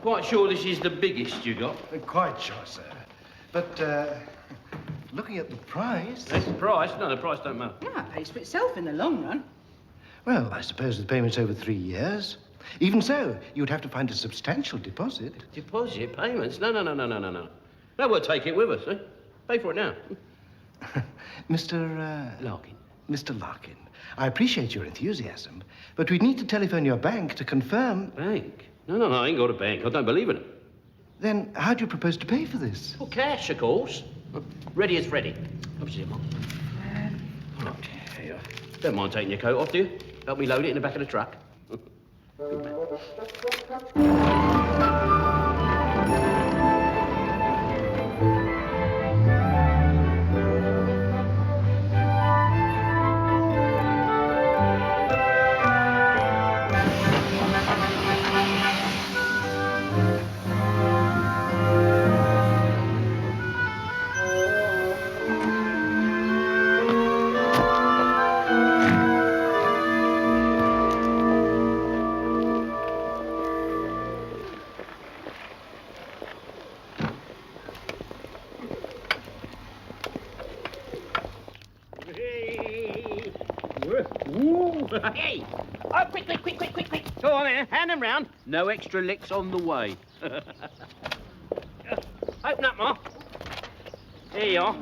Quite sure this is the biggest you got? Quite sure, sir. But, looking at the price... That's the price? No, the price don't matter. Yeah, it pays for itself in the long run. Well, I suppose the payment's over 3 years. Even so, you'd have to find a substantial deposit. Deposit? Payments? No. No, we'll take it with us, eh? Pay for it now. Mr. Larkin. Mr. Larkin, I appreciate your enthusiasm, but we'd need to telephone your bank to confirm... Bank? No, I ain't got a bank. I don't believe in it. Then how do you propose to pay for this? Well, cash, of course. Ready as Freddy. Up to you, Mum. Right, here you are. Don't mind taking your coat off, do you? Help me load it in the back of the truck. Good man. Hey! Oh, quick. Go on then, hand them round. No extra licks on the way. Open up, Ma. There you are.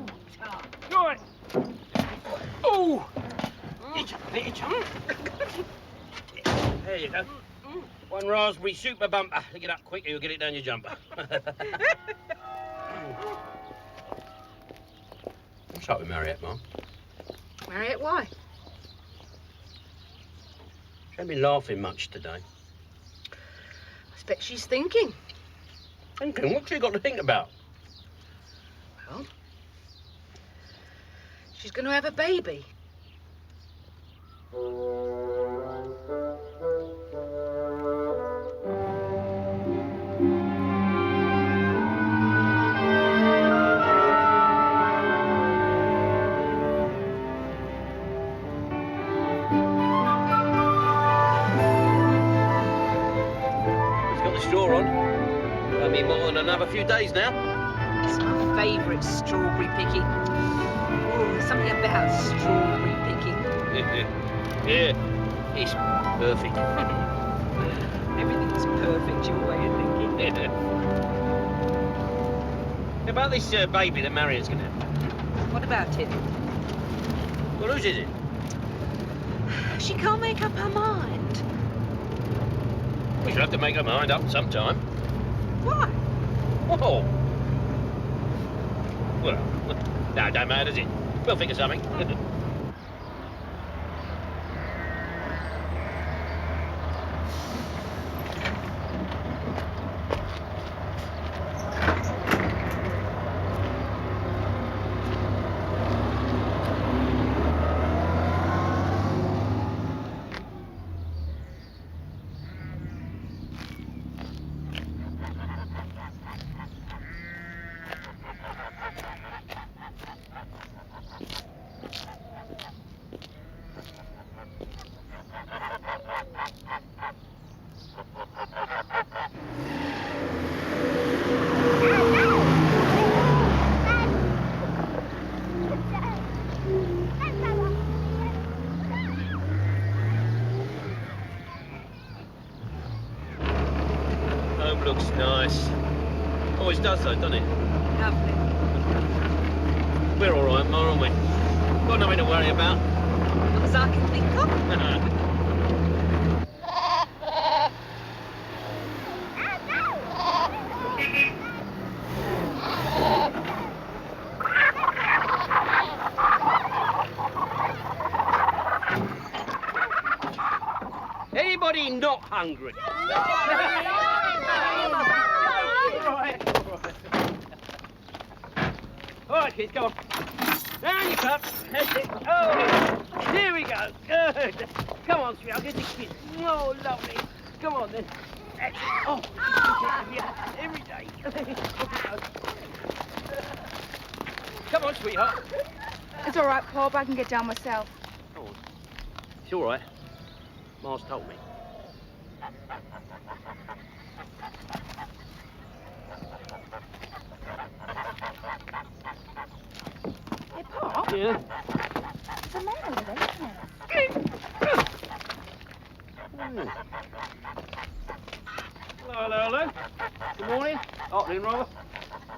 All right. Oh! Itch. There you go. One raspberry super bumper. Lick it up quick or you'll get it down your jumper. What's up with Mariette, Ma? Mariette, why? She hasn't been laughing much today. I expect she's thinking. Thinking? What's she got to think about? Well, she's going to have a baby. Another few days now. It's my favourite strawberry picking. Oh, something about strawberry picking. Yeah, it's perfect. Everything's perfect, your way of thinking. About this baby that Mariette's going to have. What about it? Well, whose is it? She can't make up her mind. We should have to make her mind up sometime. Why? Oh. Well, no, don't matter, does it? We'll think of something. Looks nice. Always does though, doesn't it? Lovely. We're all right, Ma, aren't we? Got nothing to worry about. Not as I can think of. Anybody not hungry? All right, kids, go on. Down you come. That's it. Oh, here we go. Good. Come on, sweetie, I'll get the kids. Oh, lovely. Come on, then. That's it. Oh, yeah, every day. Come on, sweetheart. It's all right, Pop. I can get down myself. Come on. It's all right. Ma's told me. Yeah. There's a man over there, isn't there? Hello. Good morning. Afternoon, rather.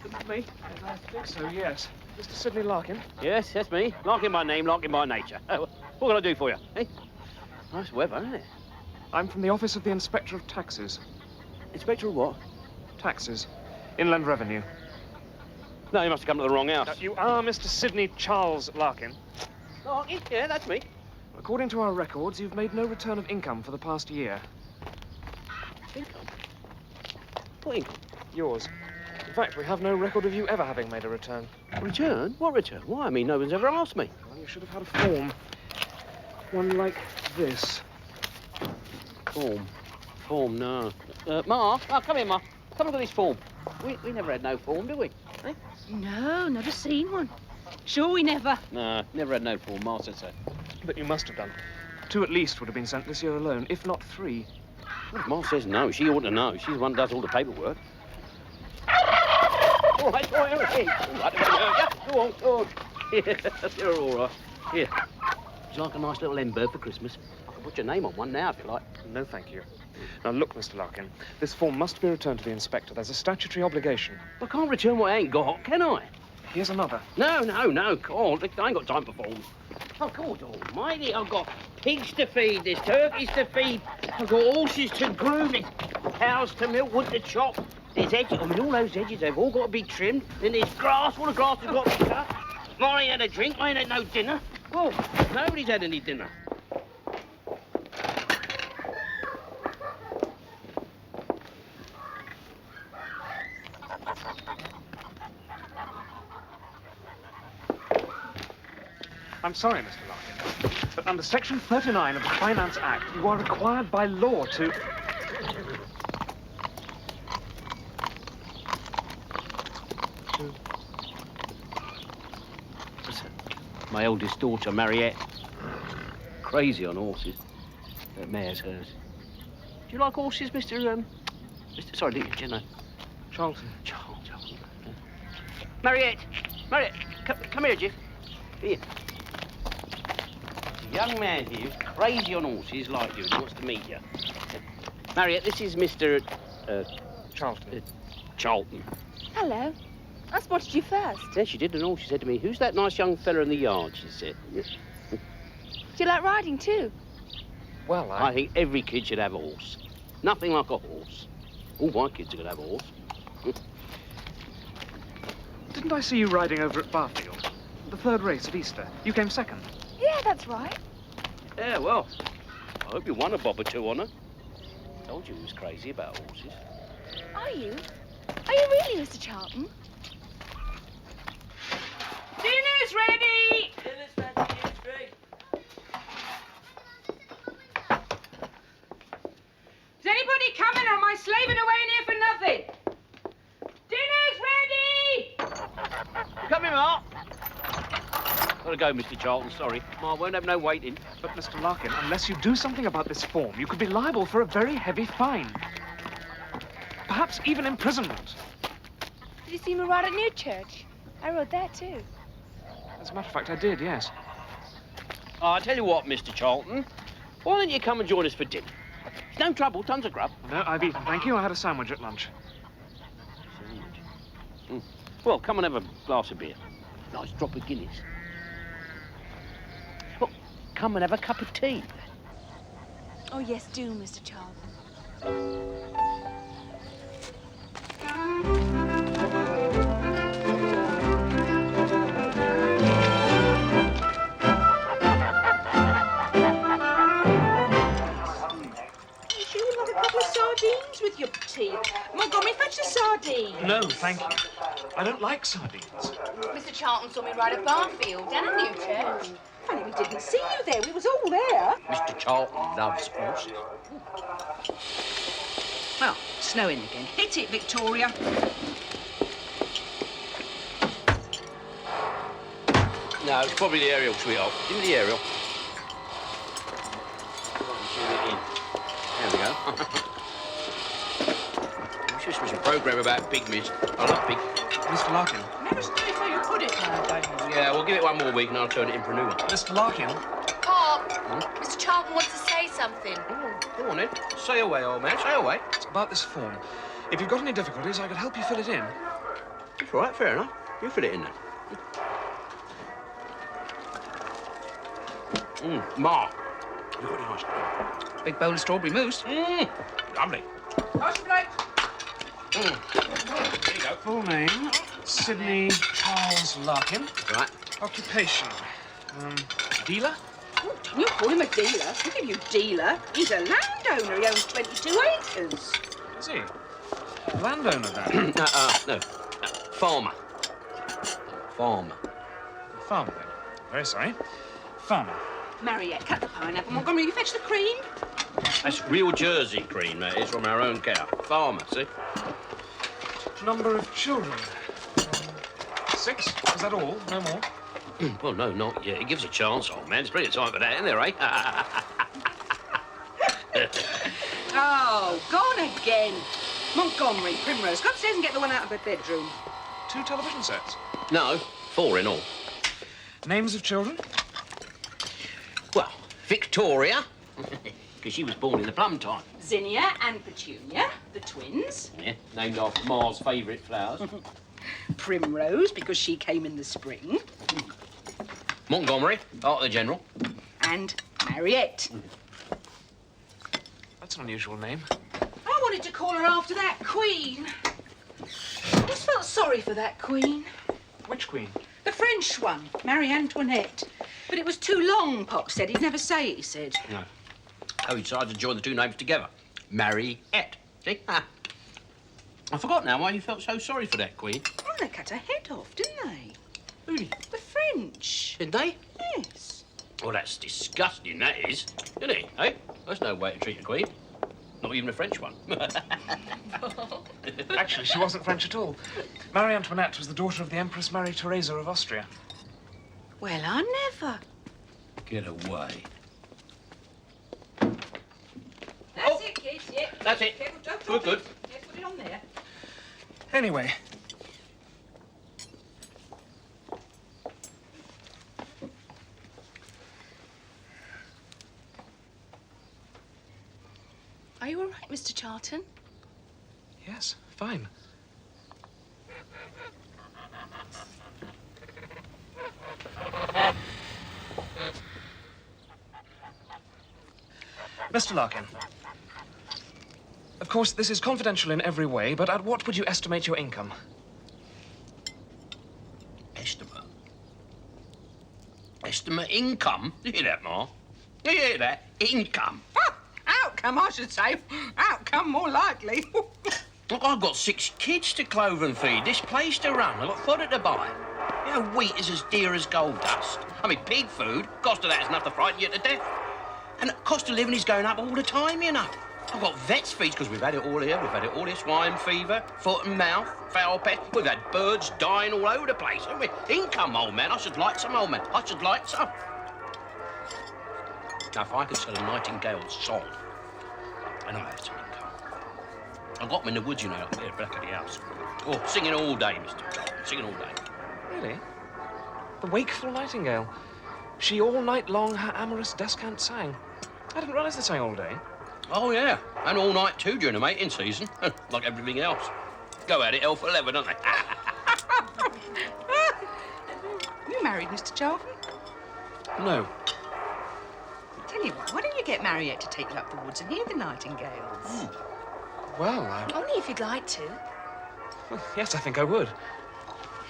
Good me. I think so, yes. Mr. Sidney Larkin? Yes, that's me. Larkin by name, Larkin by nature. What can I do for you, eh? Nice weather, isn't it? I'm from the Office of the Inspector of Taxes. Inspector of what? Taxes. Inland Revenue. No, you must have come to the wrong house. Now, you are Mr. Sidney Charles Larkin. Larkin? Yeah, that's me. According to our records, you've made no return of income for the past year. Income? What income? Yours. In fact, we have no record of you ever having made a return. Return? What return? Why? I mean, no one's ever asked me. Well, you should have had a form. One like this. Form, no. Ma, come here, Ma. Come look at this form. We never had no form, did we? Eh? No, never seen one. Sure we never. No, never had no form. Ma said so. But you must have done. 2 at least would have been sent this year alone, if not 3. Well, if Ma says no, she ought to know. She's the one who does all the paperwork. All right, everything. All right, go on, go on. Yeah, you're all right. Here. Would you like a nice little hen bird for Christmas? I can put your name on one now, if you like. No, thank you. Now, look, Mr. Larkin, this form must be returned to the inspector. There's a statutory obligation. I can't return what I ain't got, can I? Here's another. No, God, I ain't got time for forms. Oh, God almighty, I've got pigs to feed, there's turkeys to feed, I've got horses to groom, there's cows to milk, wood to chop, there's edges, I mean, all those edges, they've all got to be trimmed, then there's grass, all the grass has got to be cut. I ain't had a drink, I ain't had no dinner. Well, nobody's had any dinner. I'm sorry, Mr. Larkin, but under Section 39 of the Finance Act, you are required by law to... My eldest daughter, Mariette. Crazy on horses. That mare's hers. Do you like horses, Sorry, didn't you know? Charlton. Charlton. Mariette! Come here, Jiff. Here. A young man here who's crazy on horses like you and he wants to meet you. Mariette, this is Mr. Charlton. Charlton. Hello. I spotted you first. Yeah, she did, and all she said to me, who's that nice young fella in the yard, she said. Do you like riding too? Well, I think every kid should have a horse. Nothing like a horse. All my kids are going to have a horse. Didn't I see you riding over at Barfield? The 3rd race at Easter. You came 2nd. Yeah, that's right. Yeah, well, I hope you won a bob or two on her. Told you he was crazy about horses. Are you? Are you really, Mr. Charlton? Dinner's ready! Is anybody coming or am I slaving away in here for nothing? Dinner's ready! Come here, Mark. Gotta go, Mr. Charlton, sorry. Ma won't have no waiting. But, Mr. Larkin, unless you do something about this form, you could be liable for a very heavy fine. Perhaps even imprisonment. Did you see me ride at New Church? I rode there too. As a matter of fact, I did, yes. I tell you what, Mr. Charlton, why don't you come and join us for dinner? It's no trouble, tons of grub. No, I've eaten, thank you. I had a sandwich at lunch. Well, come and have a glass of beer. Nice drop of Guinness. Well, come and have a cup of tea. Oh, yes, do, Mr. Charlton. Sardines with your tea. Montgomery, fetch a sardine. No, thank you. I don't like sardines. Mr. Charlton saw me ride at Barfield and at New Church. Funny we didn't see you there. We was all there. Mr. Charlton loves horses. Well, snowing again. Hit it, Victoria. No, it's probably the aerial, sweetheart. Give me the aerial. There we go. We should switch a programme about pygmies. I love pig. Mr. Larkin. Never say how you put it nowadays. Yeah, we'll give it one more week and I'll turn it in for a new one. Mr. Larkin. Pop, Mr Charlton wants to say something. Oh, go on then. Say away, old man, say away. It's about this form. If you've got any difficulties, I could help you fill it in. That's all right, fair enough. You fill it in then. Ma. You've got any ice cream? Big bowl of strawberry mousse. Lovely. Ice cream. There you go. Full name, Sidney Charles Larkin. Right. Occupation, dealer? Oh, don't you call him a dealer. Look at you, dealer. He's a landowner. He owns 22 acres. Is he? Landowner, then? No. Farmer. Farmer. Farmer, then. Very sorry. Farmer. Mariette, cut the pineapple. Montgomery, you fetch the cream. That's real Jersey cream, that is, from our own cow. Farmer, see? Number of children? 6? Is that all? No more? Well, no, not yet. It gives a chance, old man. There's plenty of time for that, isn't there, eh? Oh, gone again. Montgomery, Primrose, go upstairs and get the one out of her bedroom. 2 television sets? No, 4 in all. Names of children? Well, Victoria, because she was born in the plum time. Zinnia and Petunia, the twins. Yeah, named after Ma's favourite flowers. Primrose, because she came in the spring. Montgomery, after the General. And Mariette. That's an unusual name. I wanted to call her after that queen. I just felt sorry for that queen. Which queen? The French one, Marie Antoinette. But it was too long, Pop said. He'd never say it, he said. No. Oh, he decided to join the two names together. Mariette. See? I forgot now why you felt so sorry for that queen. Well, they cut her head off, didn't they? Who did? The French. Did they? Yes. Well, that's disgusting, that is. Isn't it, eh? That's no way to treat a queen. Not even a French one. Actually, she wasn't French at all. Marie Antoinette was the daughter of the Empress Marie Theresa of Austria. Well, I never. Get away. That's it, kids. Yeah. That's it. Careful, don't Good, drop good. it. Yeah, put it on there. Anyway. Are you all right, Mr Charlton? Yes, fine. Mr. Larkin. Of course, this is confidential in every way, but at what would you estimate your income? Estimate? Estimate income? You hear that, Ma? You hear that? Income. Outcome, I should say. Outcome, more likely. Look, I've got 6 kids to clothe and feed, this place to run, I've got fodder to buy. You know, wheat is as dear as gold dust. I mean, pig food, cost of that is enough to frighten you to death. And the cost of living is going up all the time, you know. I've got vets' fees, because we've had it all here. We've had it all here, swine fever, foot and mouth, foul pest. We've had birds dying all over the place, haven't we? Income, old man. I should like some, old man. I should like some. Now, if I could sell a nightingale's song, and I had some income. I've got them in the woods, you know, up there, back of the house. Oh, singing all day, Mr Charlton, singing all day. Really? The wakeful nightingale. She all night long her amorous descant sang. I didn't realise they sang all day. Oh, yeah, and all night too during the mating season, like everything else. Go at it, hell for leather, don't they? You married Mr Charlton? No. Tell you what, why don't you get Mariette to take you up the woods and hear the nightingales? Well, Only if you'd like to. yes, I think I would.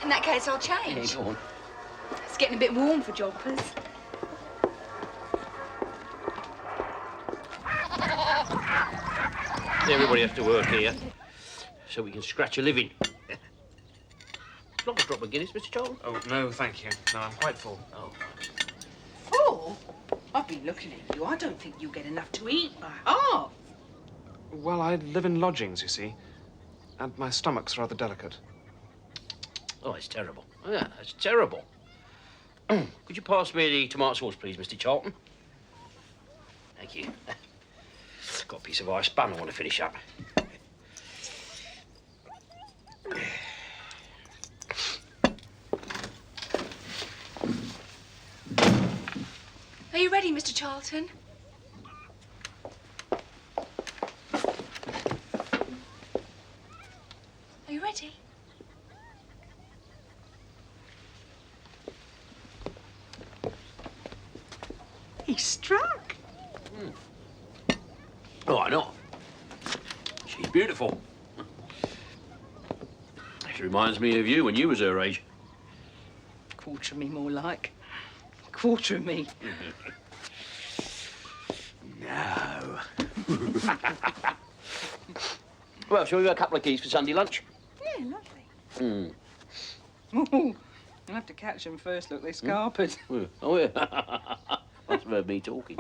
In that case, I'll Yeah, change. go on. It's getting a bit warm for joggers. Everybody has to work here, so we can scratch a living. Not a drop of Guinness, Mr Charlton? Oh, no, thank you. No, I'm quite full. Oh. Oh, I've been looking at you. I don't think you get enough to eat by half. Well, I live in lodgings, you see, and my stomach's rather delicate. Oh, it's terrible. Yeah, it's terrible. Could you pass me the tomato sauce, please, Mr Charlton? Thank you. Got a piece of ice bun I want to finish up. ready, Mr Charlton. Are you ready? He struck. Why not? She's beautiful. She reminds me of you when you was her age. Quarter of me, more like. Quarter of me. No. Well, shall we have a couple of keys for Sunday lunch? Yeah, lovely. Ooh, I'll have to catch them first. Look, they're scarpered. Oh, yeah. Must have heard me talking.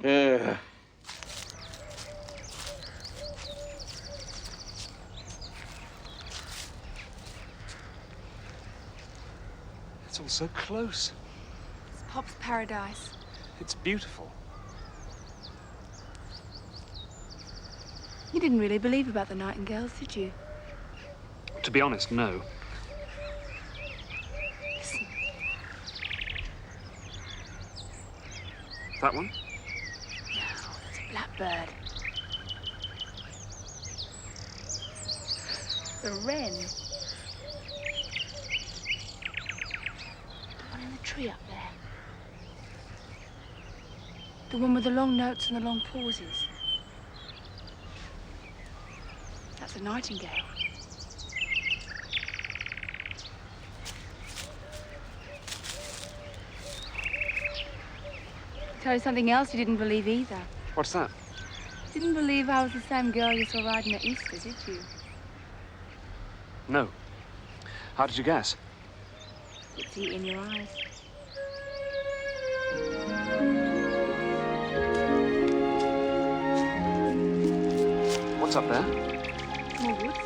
Yeah. It's all so close. It's Pop's paradise. It's beautiful. You didn't really believe about the nightingales, did you? To be honest, no. Listen. That one? No, that's a blackbird. The wren. The one in the tree up there. The one with the long notes and the long pauses. That's a nightingale. Tell you something else you didn't believe either. What's that? You didn't believe I was the same girl you saw riding at Easter, did you? No. How did you guess? Could see it in your eyes. What's up there? More woods.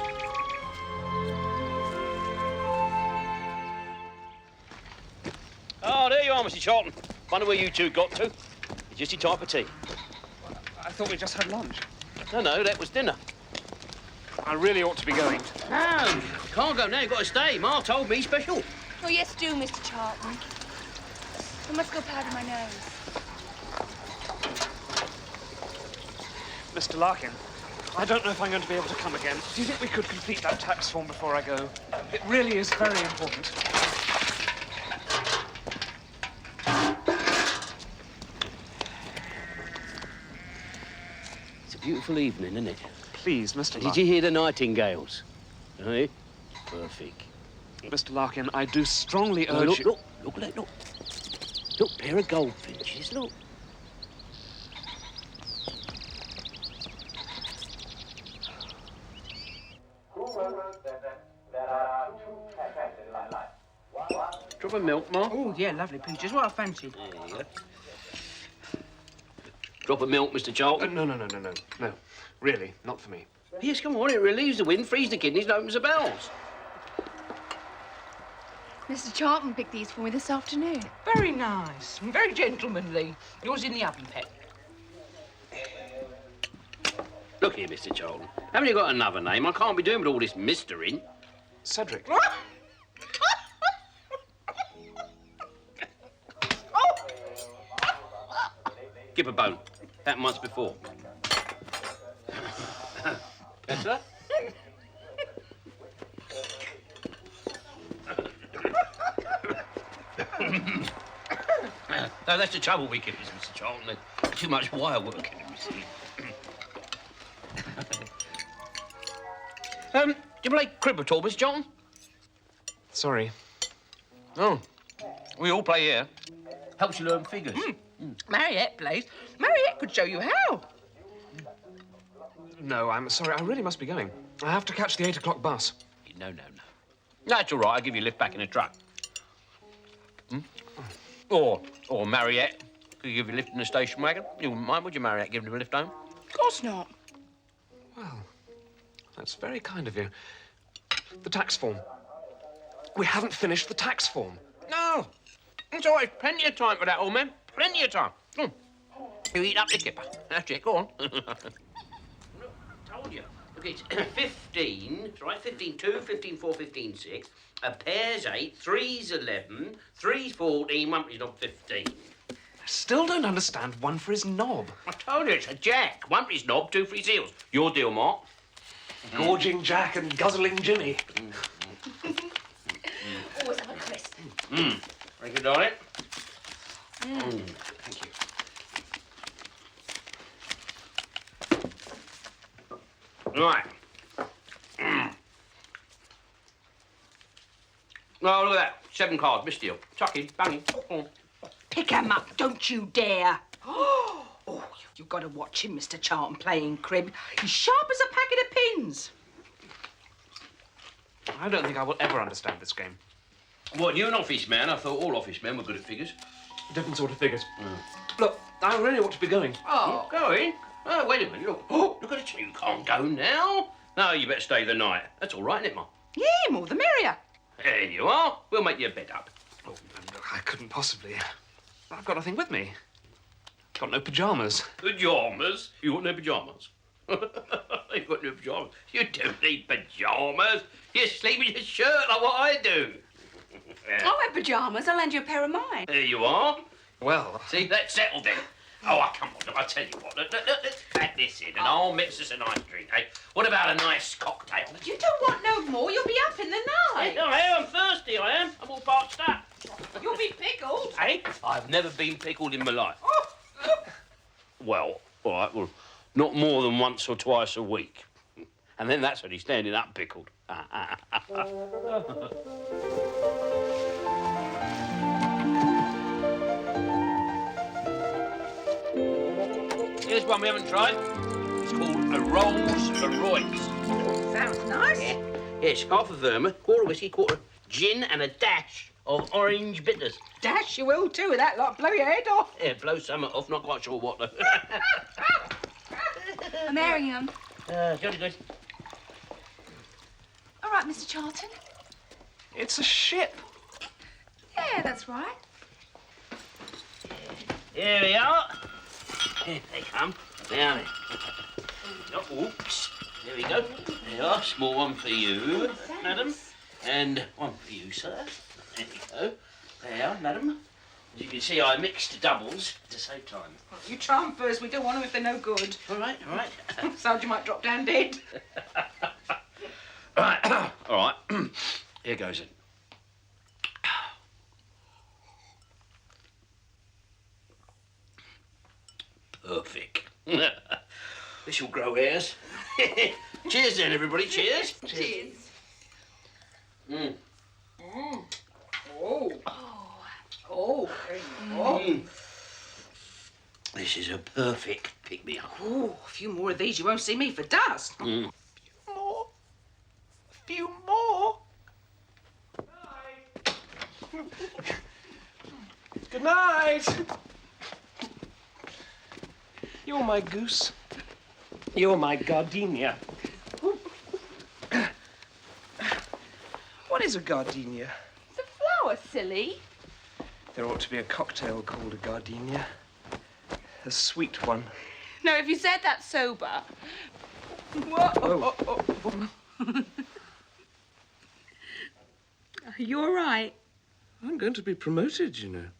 Oh, there you are, Mr Charlton. Wonder where you two got to. It's just your type of tea. I thought we just had lunch. No, that was dinner. I really ought to be going. No, can't go now. You've got to stay. Ma told me special. Oh, yes, do, Mr Charlton. I must go powder my nose. Mr Larkin, I don't know if I'm going to be able to come again. Do you think we could complete that tax form before I go? It really is very important. It's a beautiful evening, isn't it? Please, Mr Did Larkin. you hear the nightingales? Eh? Perfect. Mr Larkin, I do strongly Oh, urge you... look, look. Look, pair of goldfinches, look. Drop of milk, Ma. Oh, yeah, lovely peaches. What I fancied. There you go. Drop of milk, Mr Charlton. No. Really, not for me. Yes, come on, it relieves the wind, frees the kidneys, and opens the bowels. Mr Charlton picked these for me this afternoon. Very nice. And very gentlemanly. Yours in the oven, pet. Look here, Mr Charlton. Haven't you got another name? I can't be doing with all this mister in. Cedric. Give a bone. Happened once before. Better? No, that's the trouble with kidneys, Mr Charlton. There's too much wire work in them, you see. Do you play crib at all, Mr Charlton? Sorry. Oh, we all play here. Helps you learn figures. Mariette plays. Mariette could show you how. No, I'm sorry. I really must be going. I have to catch the 8 o'clock bus. No. That's all right. I'll give you a lift back in the truck. Or Mariette could give you a lift in the station wagon. You wouldn't mind, would you, Mariette, giving him a lift home? Of course not. Well, that's very kind of you. The tax form. We haven't finished the tax form. No. It's all right. Plenty of time for that, old man. Plenty of time. You eat up the kipper. That's it. Go on. Look, I told you. The Look, it's 15, right? 15 2, 15 4, 15 6. A pair's 8, three's 11, three's 14, one for his knob 15. I still don't understand one for his knob. I told you it's a jack. One for his knob, two for his heels. Your deal, Mark. Gorging Jack and guzzling Jimmy. Always have a crisp. Very good, darling. Thank you. Right. Oh, look at that. 7 cards, missed deal. Chucky, banging. Pick him up, don't you dare. Oh, you've got to watch him, Mr Charlton, playing crib. He's sharp as a packet of pins. I don't think I will ever understand this game. What, you're an office man? I thought all office men were good at figures. Different sort of figures. Look, I really ought to be going. Oh, going? Oh, wait a minute, look. Oh, look at it. You can't go now. No, you better stay the night. That's all right, isn't it, Ma? Yeah, more the merrier. There you are. We'll make your bed up. Oh, look, I couldn't possibly. I've got nothing with me. Got no pyjamas. Pyjamas? You got no pyjamas? You've got no pyjamas. You don't need pyjamas. You sleep in your shirt like what I do. I'll wear pyjamas. I'll lend you a pair of mine. There you are. Well, See, that's settled then. Oh, come on, look, I'll tell you what. Look, let's pack this in and I'll mix us a nice drink, eh? What about a nice cocktail? You don't want no more. You'll be up in the night. I'm thirsty, I am. I'm all parched up. You'll be pickled. Hey, I've never been pickled in my life. Well, all right, well, not more than once or twice a week. And then that's only standing up pickled. Here's one we haven't tried. It's called a Rolls Royce. Sounds nice. Yeah, it's half a vermouth, quarter whiskey, quarter gin, and a dash of orange bitters. Dash you will too with that lot. Blow your head off. Yeah, blow some off, not quite sure what though. I'm airing them. Jolly good. All right, Mr Charlton. it's a ship. Yeah, that's right. Here we are. Here they come. Down there. Oh, oops. There we go. There you are. Small one for you, madam. And one for you, sir. There you go. There you are, madam. As you can see, I mixed doubles to save time. You try 'em first. We don't want them if they're no good. All right, all right. Sounds you might drop down dead. All right, all right. Here goes it. Perfect. This will grow hairs. Cheers then, everybody. Cheers. Cheers. Mm. Oh. Oh. Oh. This is a perfect pick-me-up. Oh, a few more of these. You won't see me for dust. More. A few more. Good night. You're my goose. You're my gardenia. What is a gardenia? It's a flower, silly. There ought to be a cocktail called a gardenia. A sweet one. No, if you said that sober. Oh. Are you all right? I'm going to be promoted, you know.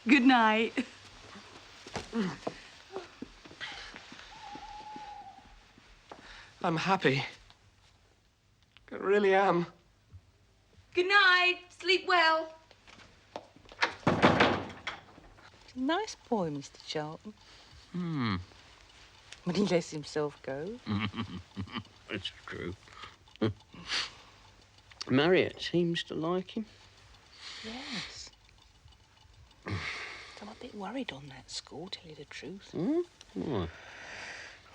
Good night. I'm happy. I really am. Good night. Sleep well. Nice boy, Mr Charlton. When he lets himself go. It's true. Mariette seems to like him. Yes. I'm a bit worried on that score, tell you the truth. Why?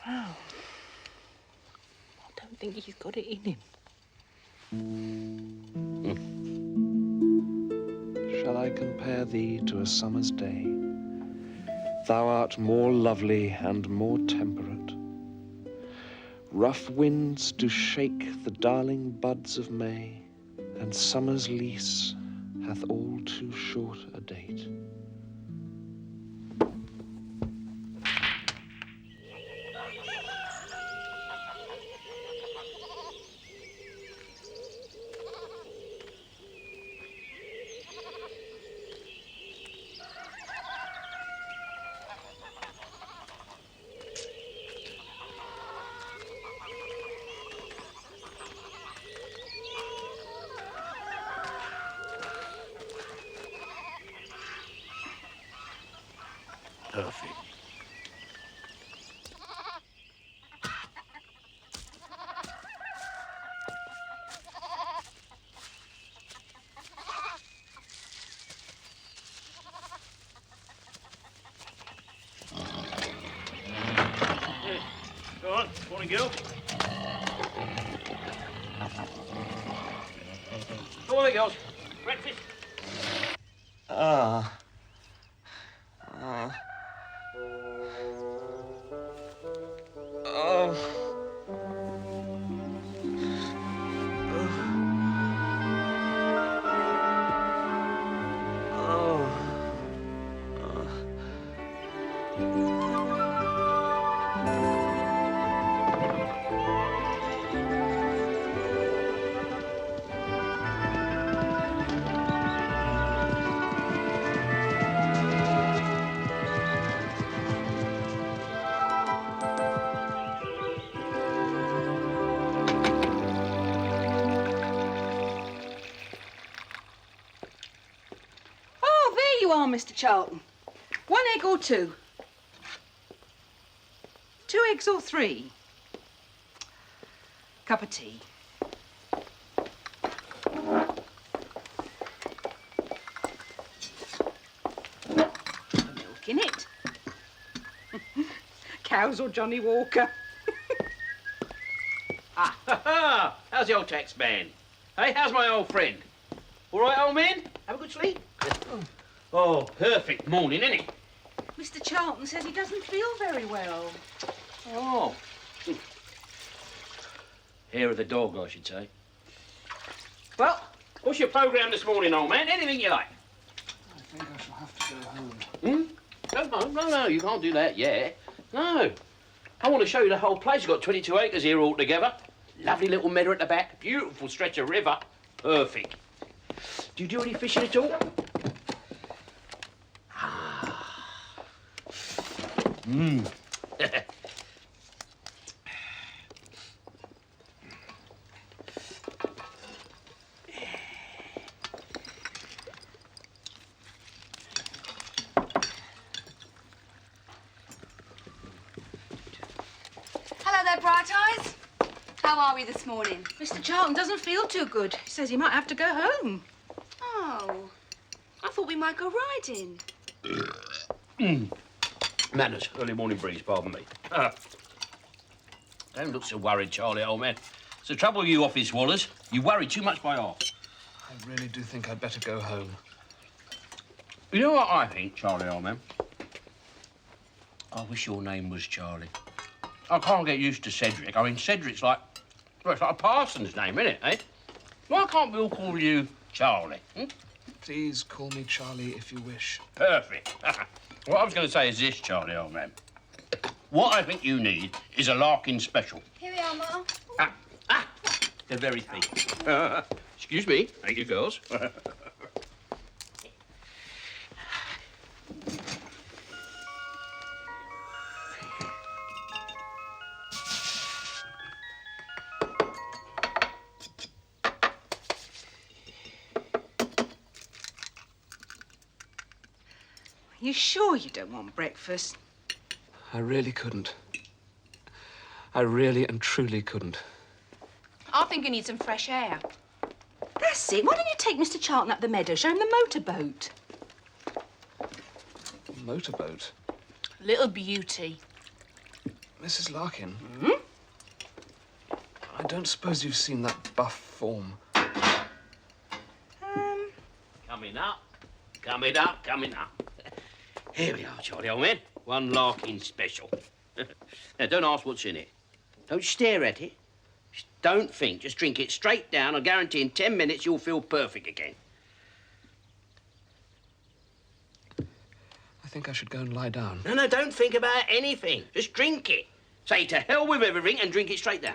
Well, I don't think he's got it in him. Shall I compare thee to a summer's day? Thou art more lovely and more temperate. Rough winds do shake the darling buds of May, and summer's lease hath all too short a date. Go on, morning, girl. Come on, then, girls. Breakfast. Oh. Mr Charlton. 1 egg or 2? 2 eggs or 3? Cup of tea. Milk in it. Cows or Johnny Walker? Ah, how's the old tax man? Hey, how's my old friend? All right, old man? Have a good sleep? Oh, perfect morning, isn't it? Mr Charlton says he doesn't feel very well. Oh. Hair of the dog, I should say. Well, what's your programme this morning, old man? Anything you like? I think I shall have to go home. Go home? No, you can't do that yet. No. I want to show you the whole place. You've got 22 acres here altogether. Lovely little meadow at the back. Beautiful stretch of river. Perfect. Do you do any fishing at all? Hello there, Bright Eyes. How are we this morning? Mr Charlton doesn't feel too good. He says he might have to go home. Oh, I thought we might go riding. Manners, early morning breeze, pardon me. Don't look so worried, Charlie, old man. It's the trouble with you office wallers. You worry too much by half. I really do think I'd better go home. You know what I think, Charlie, old man? I wish your name was Charlie. I can't get used to Cedric. I mean, Cedric's like, well, it's like a parson's name, isn't it, eh? Why can't we all call you Charlie? Please call me Charlie if you wish. Perfect. What I was going to say is this, Charlie, old man. What I think you need is a Larkin special. Here we are, Ma. The very thing. Excuse me. Thank you, girls. You sure you don't want breakfast? I really couldn't. I really and truly couldn't. I think he needs some fresh air. That's it. Why don't you take Mr Charlton up the meadow, show him the motorboat? Motorboat? Little beauty. Mrs. Larkin? I don't suppose you've seen that buff form. Coming up. Coming up, coming up. Here we are, Charlie, old man. 1 Larkin special. Now, don't ask what's in it. Don't stare at it. Just don't think. Just drink it straight down. I guarantee in 10 minutes you'll feel perfect again. I think I should go and lie down. No, don't think about anything. Just drink it. Say to hell with everything and drink it straight down.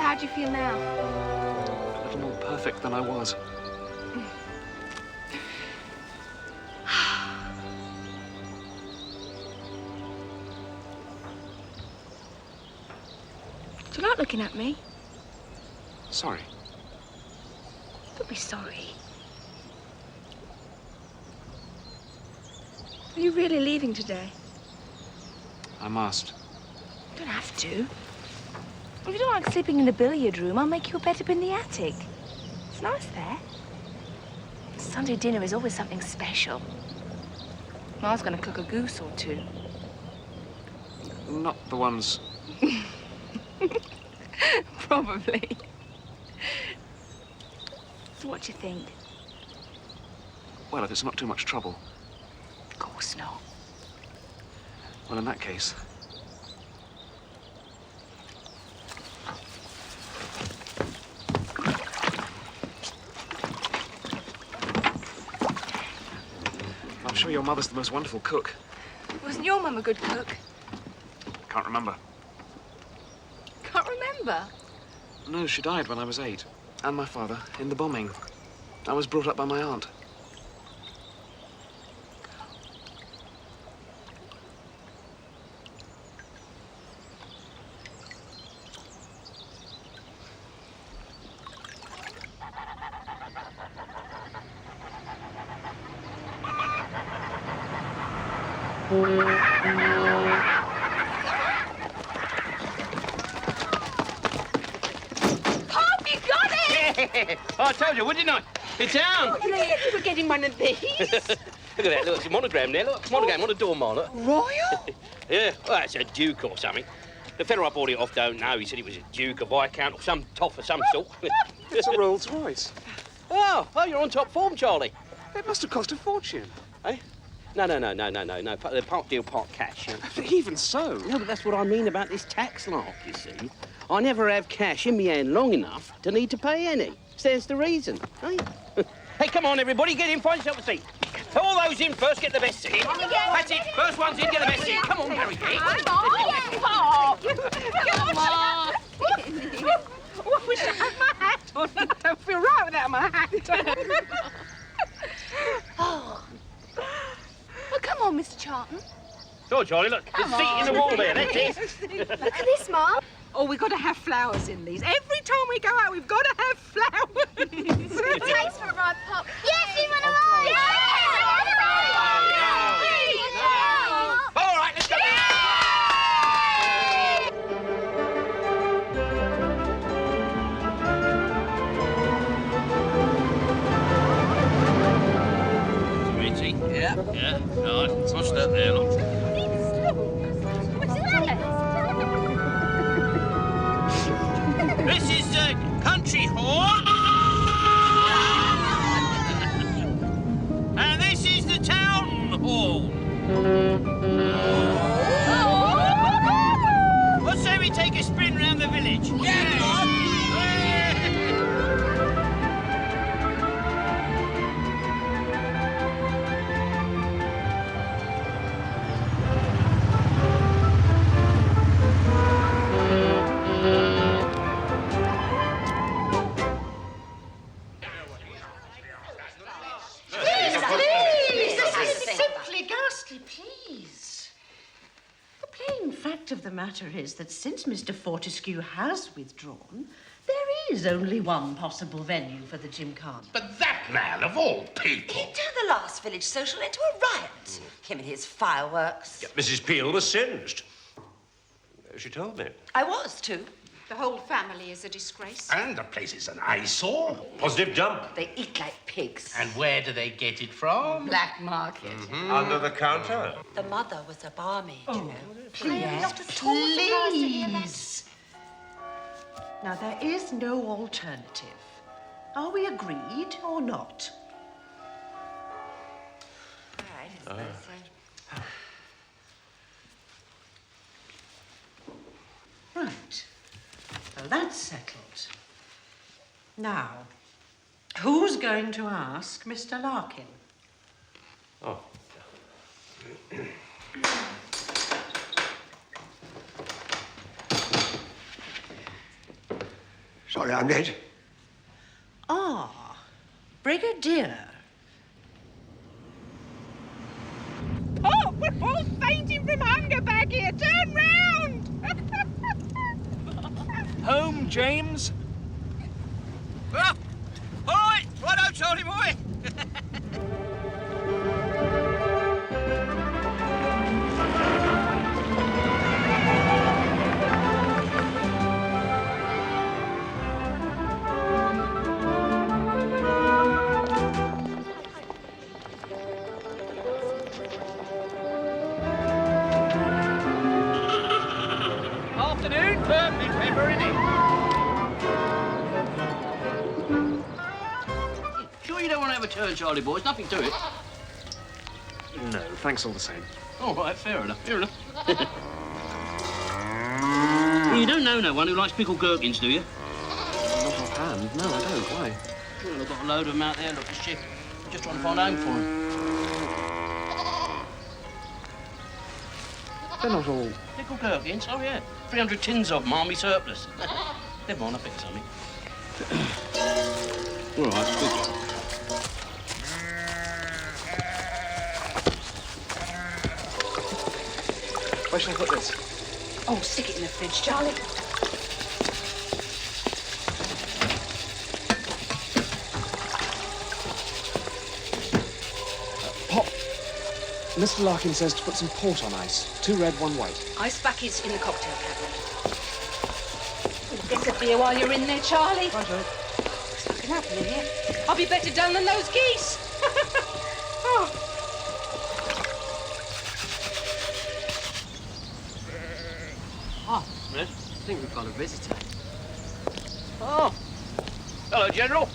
How do you feel now? A little more perfect than I was. Do you like looking at me? Sorry. Don't be sorry. Are you really leaving today? I must. You don't have to. If you don't like sleeping in the billiard room, I'll make you a bed up in the attic. It's nice there. Sunday dinner is always something special. Ma's gonna cook a goose or two. Not the ones... Probably. So what do you think? Well, if it's not too much trouble. Of course not. Well, in that case... I'm sure your mother's the most wonderful cook. Wasn't your mum a good cook? Can't remember. Can't remember. No, she died when I was 8. And my father, in the bombing. I was brought up by my aunt. Pop, you got it! I told you, wouldn't I? It's down. Oh, yeah, you were getting one of these. Look at that. Look, it's a monogram there. Look, monogram on the door, Ma. Look. Royal? Yeah, well, it's a duke or something. The fellow I bought it off don't know. He said it was a duke, a viscount, or some toff of some sort. It's a Rolls Royce. Oh, you're on top form, Charlie. It must have cost a fortune. Eh? No. The part deal, part cash. Yeah. But even so... No, but that's what I mean about this tax lark, you see. I never have cash in my hand long enough to need to pay any. Stands to reason, eh? Hey, come on, everybody, get in, find yourself a seat. All those in first, get the best seat. That's it, first one's in, get the best seat. Come on, Harry. Pop! Come on! I wish I had my hat on. I don't feel right without my hat on. Oh. Well, come on, Mr Charlton. Go on, Charlie, look. There's a seat in the wall there, that's it. Look at this, Ma. Oh, we've got to have flowers in these. Every time we go out, we've got to have flowers. Thanks for a ride, Pop. Yes, you want to ride? All right, let's go. Sweetie. Yeah. Right, cross that there, look. This is the country hall. And this is the town hall. What say we take a spin round the village? Of the matter is that since Mr. Fortescue has withdrawn, there is only one possible venue for the gymkhana. But that man, of all people... He turned the last village social into a riot. Him and his fireworks. Yeah, Mrs. Peel was singed. She told me. I was, too. The whole family is a disgrace. And the place is an eyesore. Positive dump. They eat like pigs. And where do they get it from? Black market. Under the counter. The mother was a barmaid, you know. Please. Now, there is no alternative. Are we agreed or not? All right, Right. So that's settled. Now, who's going to ask Mr. Larkin? Oh. Sorry, I'm late. Ah, Brigadier. Oh, we're all fainting from hunger back here. Turn round! Home, James? Well, all right. Righto, Charley boy. Afternoon, perfect pepper, isn't it? Sure you don't want to have a turn, Charley boy? There's nothing to it. No, thanks all the same. All right, fair enough, fair enough. Well, you don't know no one who likes pickled gherkins, do you? Not offhand. No, I don't. Why? Well, I've got a load of them out there, look, the ship. I'm just trying to find a home for them. They're not all... Pickled gherkins? Oh, yeah. 300 tins of them, army surplus. Never mind, I'll pick something. All right, good job. Where shall I put this? Oh, stick it in the fridge, Charlie. Pop! Mr Larkin says to put some port on ice. 2 red, 1 white. Ice buckets in the cocktail cabinet. Get a beer while you're in there, Charlie. Righto. What's fucking happening here? I'll be better done than those geese. Oh. Oh, Smith, I think we've got a visitor. Oh. Hello, General.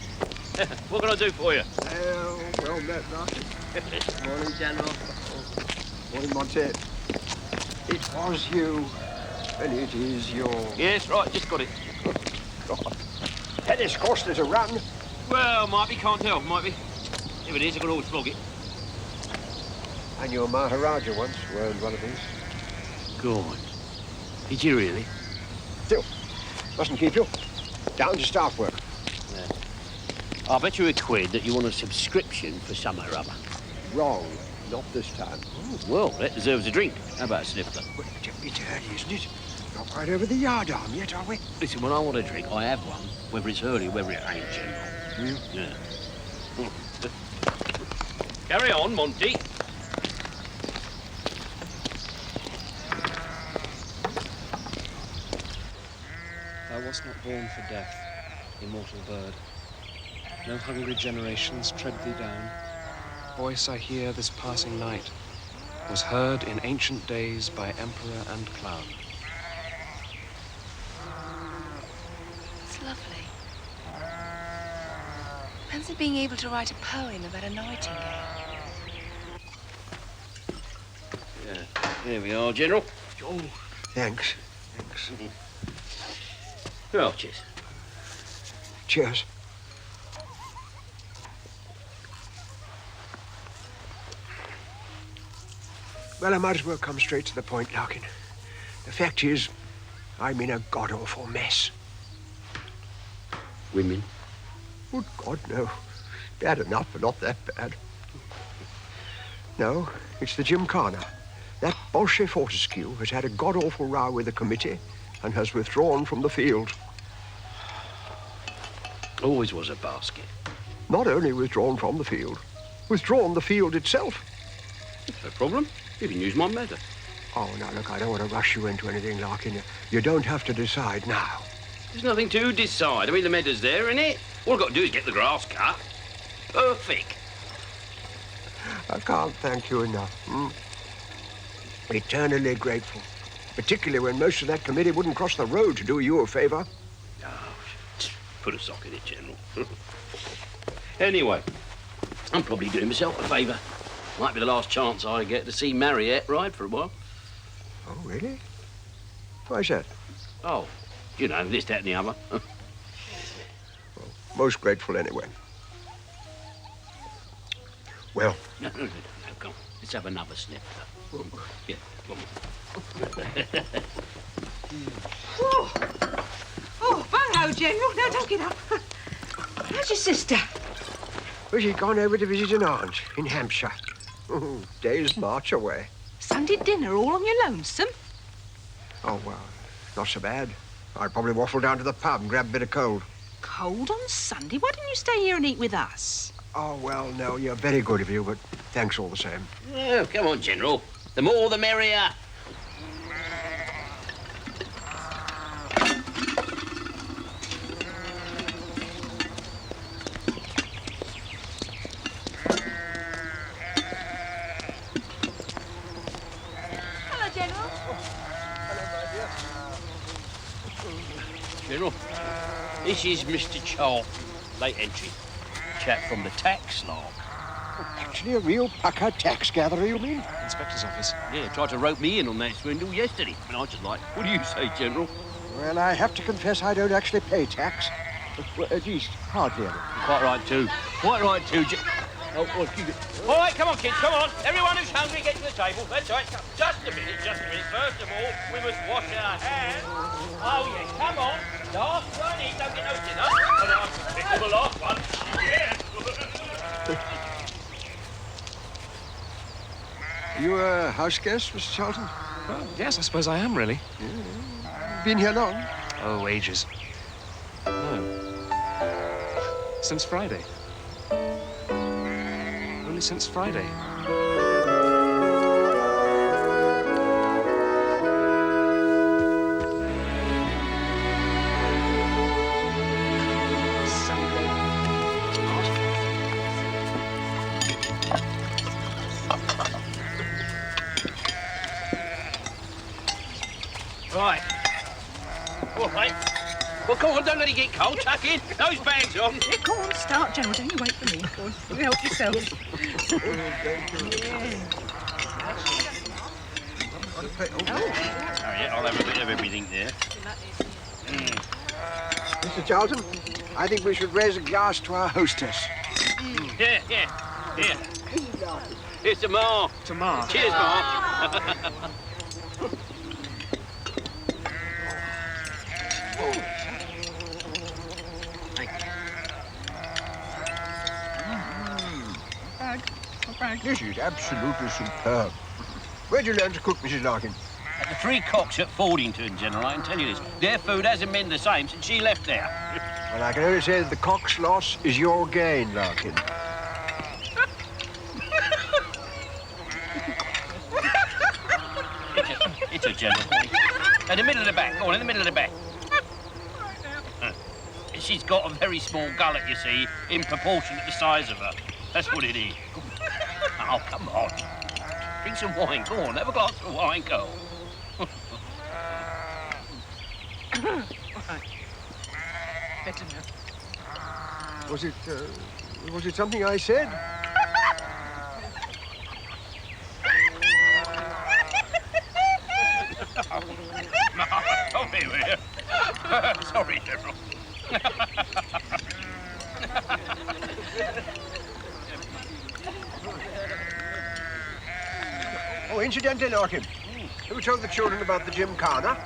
What can I do for you? Well met, Larkin. Morning, General. Morning, Mariette. It was you, and it is yours. Yes, right, just got it. God. Tennis cost us a run. Well, might be, can't tell, might be. If it is, I can always flog it. And your Maharaja once earned one of these. Go on. Did you really? Still, mustn't keep you. Down to staff work. Yeah. I'll bet you a quid that you want a subscription for some or other. Wrong. Not this time. Oh, well, that deserves a drink. How about a snifter? Well, it's early, isn't it? Not quite over the yard arm yet, are we? Listen, when I want a drink, I have one, whether it's early, whether it ain't, General. Yeah. Carry on, Monty. Thou wast not born for death, immortal bird. No hungry generations tread thee down. Voice I hear this passing night was heard in ancient days by emperor and clown. It's lovely. Fancy being able to write a poem about a nightingale. Yeah. There we are, General. Oh, thanks. Thanks. Well, cheers. Cheers. Well, I might as well come straight to the point, Larkin. The fact is, I'm in a god-awful mess. Women? Good God, no. Bad enough, but not that bad. No, it's the Gymkhana. That Bolshevik Fortescue has had a god-awful row with the committee and has withdrawn from the field. Always was a basket. Not only withdrawn from the field, withdrawn the field itself. No problem. You can use my method. Oh, now, look, I don't want to rush you into anything, Larkin. You don't have to decide now. There's nothing to decide. I mean, the meadow's there, innit? All I've got to do is get the grass cut. Perfect. I can't thank you enough. Eternally grateful. Particularly when most of that committee wouldn't cross the road to do you a favour. Oh, put a sock in it, General. Anyway, I'm probably doing myself a favour. Might be the last chance I get to see Mariette ride for a while. Oh, really? Why's that? Oh, you know, this, that, and the other. Well, most grateful anyway. Well. No, come on. Let's have another sniff. Yeah, come on. Oh, bungo, General. No, don't get up. How's your sister? Well, she's gone over to visit an aunt in Hampshire. Oh, days march away. Sunday dinner all on your lonesome? Oh, well, not so bad. I'd probably waffle down to the pub and grab a bit of cold. Cold on Sunday? Why didn't you stay here and eat with us? Oh, well, no, you're very good of you, but thanks all the same. Oh, come on, General. The more the merrier. Hello, General. General, this is Mr Charlton, late entry. Chap from the tax log. Actually, a real pucker tax gatherer, you mean? Inspector's office. Yeah, tried to rope me in on that swindle yesterday. And I was just like, what do you say, General? Well, I have to confess I don't actually pay tax. Well, at least, hardly ever. Quite right, too. Quite right, too. Oh, all right, come on, kids, come on. Everyone who's hungry, get to the table. That's right. Just a minute, just a minute. First of all, we must wash our hands. Oh, yes, come on. Last one, eat, don't get no dinner. This is the last one. Yeah. You a house guest, Mr Charlton? Well, yes, I suppose I am, really. Yeah. Been here long? Oh, ages. No. Since Friday. Only since Friday. Right. All right. Well, come on, don't let it get cold. Tuck in. Those bags on. Yeah, go on, start, General. Don't you wait for me. Go on, you help yourself. Mariette, I'll have a bit of everything there. Mr Charlton, I think we should raise a glass to our hostess. Yeah. Here's to Ma. To Ma. Cheers, Ma. This is absolutely superb. Where'd you learn to cook, Mrs Larkin? At the Three Cocks at Fordington, General, I can tell you this. Their food hasn't been the same since she left there. Well, I can only say that the cock's loss is your gain, Larkin. It's a General. In the middle of the back. Go on, in the middle of the back. She's got a very small gullet, you see, in proportion to the size of her. That's what it is. Oh, come on. Drink some wine. Go on, have a glass of wine, girl. Better now. Was it something I said? Sorry, will you? Sorry, General. Oh, incidentally, Larkin, who told the children about the gymkhana?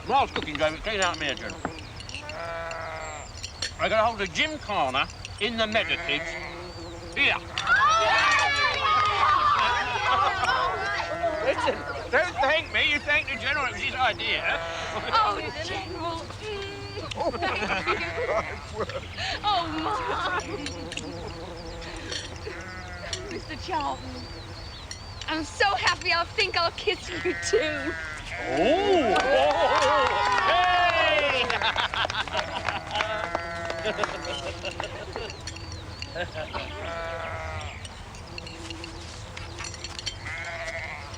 Miles cooking drove it clean out of me, General. I got a hold of gymkhana in the meadow, kids. Here. Listen, don't thank me. You thank the General. It was his idea. Oh, General. Thank you. Oh, Mum. Mr Charlton, I'm so happy I think I'll kiss you too. Oh! Hey!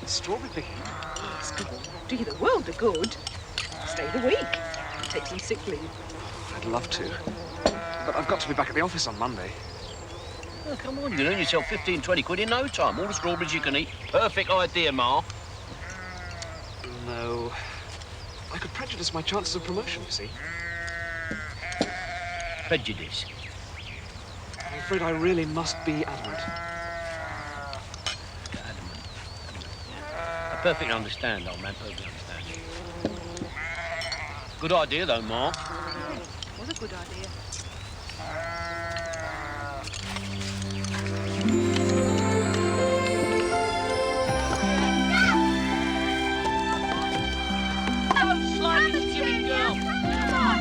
Strawberry picking? It's good. Do you the world of good. Stay the week. Take some sick leave. I'd love to. But I've got to be back at the office on Monday. Oh, come on, you can earn yourself 15, 20 quid in no time. All the strawberries you can eat. Perfect idea, Ma. No. I could prejudice my chances of promotion, you see. Prejudice. I'm afraid I really must be adamant. I perfectly understand, old man, perfectly understand. Good idea, though, Ma. Yeah, it was a good idea. Don't slide, you silly girl. Come on.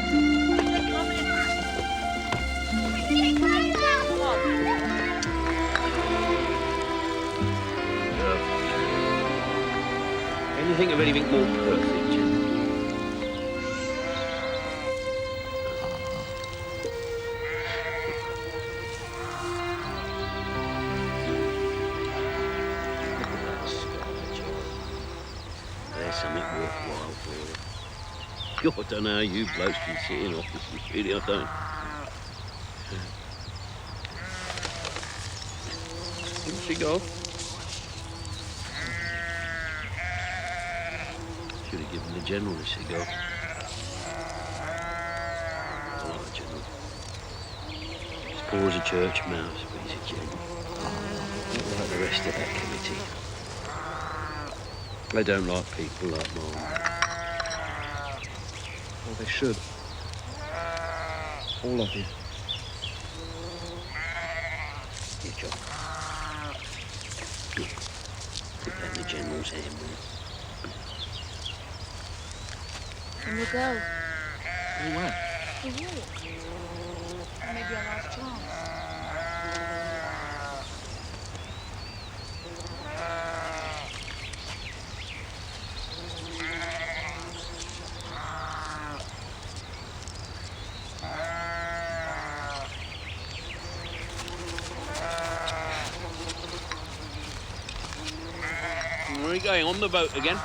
Come in. Come on. Can you think of anything more perfect, Jim? There's something worthwhile for you. I don't know how you blokes can sit in offices, really, I don't. Here she go. Should have given the General a cigar. I like the General. As poor as a church mouse, but he's a General. Not like the rest of that committee. They don't like people like Mom. Well, they should. All of you. Here, John. Good. Put that in the General's hand, will you? And we'll go. Where? For a walk. Maybe our last chance. Where are you going? On the boat again?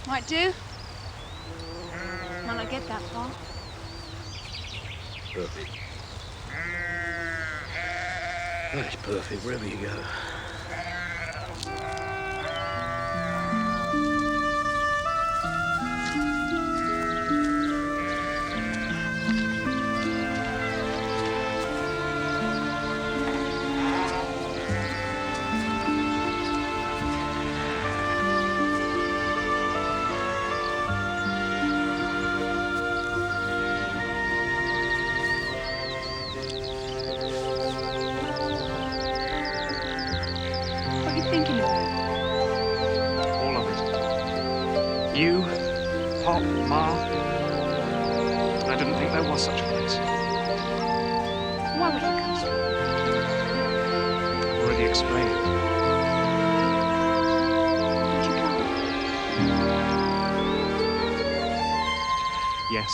Might do. Might not get that far. Perfect. That's perfect, wherever you go. What are you thinking about? All of it. You, Pop, Ma. I didn't think there was such a place. Why would you come to Already explained. Did you come? Yes.